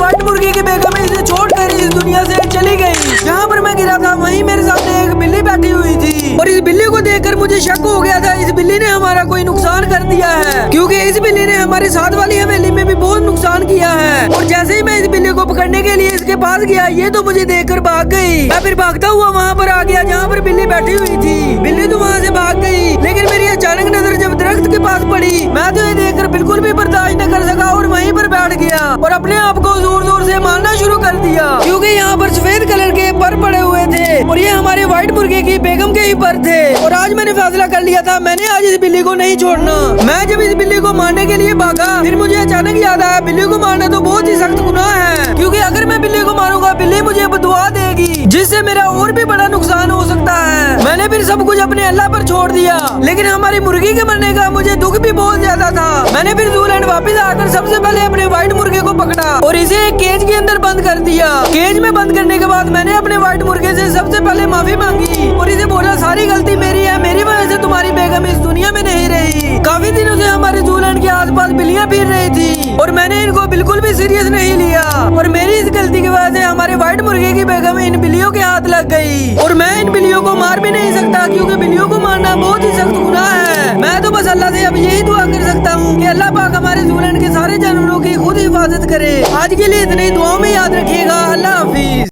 White मुर्गी की बेगम इसे छोड़कर इस दुनिया से चली गई। जहाँ पर मैं गिरा था वहीं मेरे सामने एक बिल्ली बैठी हुई थी और इस बिल्ली को देखकर मुझे शक हो गया था इस बिल्ली ने हमारा कोई नुकसान कर दिया है, क्योंकि इस बिल्ली ने हमारे साथ वाली हवेली में भी बहुत नुकसान किया है। और जैसे ही मैं इस बिल्ली को पकड़ने के लिए इसके पास गया, ये तो मुझे देखकर भाग गई। मैं फिर भागता हुआ वहाँ पर आ गया जहाँ पर बिल्ली बैठी हुई थी। बिल्ली तो वहाँ से भाग गई, लेकिन मेरी अचानक नजर जब दरख्त के पास पड़ी, मैं तो ये देखकर बिल्कुल भी बर्दाश्त न कर सका और वहीं पर बैठ गया और अपने आप को जोर जोर से मारना शुरू कर दिया, क्योंकि यहाँ पर सफेद कलर के पर पड़े हुए थे और ये हमारे व्हाइट मुर्गे की बेगम के ही पर थे। और आज मैंने फैसला कर लिया था, मैंने आज इस बिल्ली को नहीं छोड़ना। मैं जब इस बिल्ली को मारने के लिए भागा, फिर मुझे अचानक याद आया बिल्ली को मारना तो बहुत ही सख्त गुनाह है, क्योंकि अगर मैं बिल्ली को मारूंगा बिल्ली मुझे बदुआ देगी, जिससे मेरा और भी बड़ा नुकसान हो सकता है। मैंने फिर सब कुछ अपने अल्लाह पर छोड़ दिया, लेकिन हमारी मुर्गी के मरने का मुझे दुख भी बहुत ज्यादा था। मैंने फिर ज़ूलैंड वापस आकर सबसे पहले अपने व्हाइट मुर्गे को पकड़ा और इसे एक केज के अंदर बंद कर दिया। केज में बंद करने के बाद मैंने अपने व्हाइट मुर्गे से सबसे पहले माफी मांगी और इसे बोला सारी गलती मेरी है, मेरी वजह से तुम्हारी बेगम इस दुनिया में नहीं रही। काफी दिनों से हमारे ज़ूलैंड के आसपास बिल्लियां फिर रही थी और मैंने इनको बिल्कुल भी सीरियस नहीं लिया और मेरी इस गलती की वजह से हमारे व्हाइट मुर्गे की बेगम इन बिल्लियों के हाथ लग गई। और मैं इन बिल्लियों को मार भी नहीं सकता, क्योंकि बिल्लियों को मारना बहुत ही सख्त गुनाह है। मैं तो बस अल्लाह से अब यही दुआ कर सकता हूँ कि अल्लाह पाक हमारे ज़ूलैंड के सारे जानवरों की खुद हिफाजत करे। आज के लिए इतनी दुआओं में याद रखिएगा। अल्लाह हाफिज।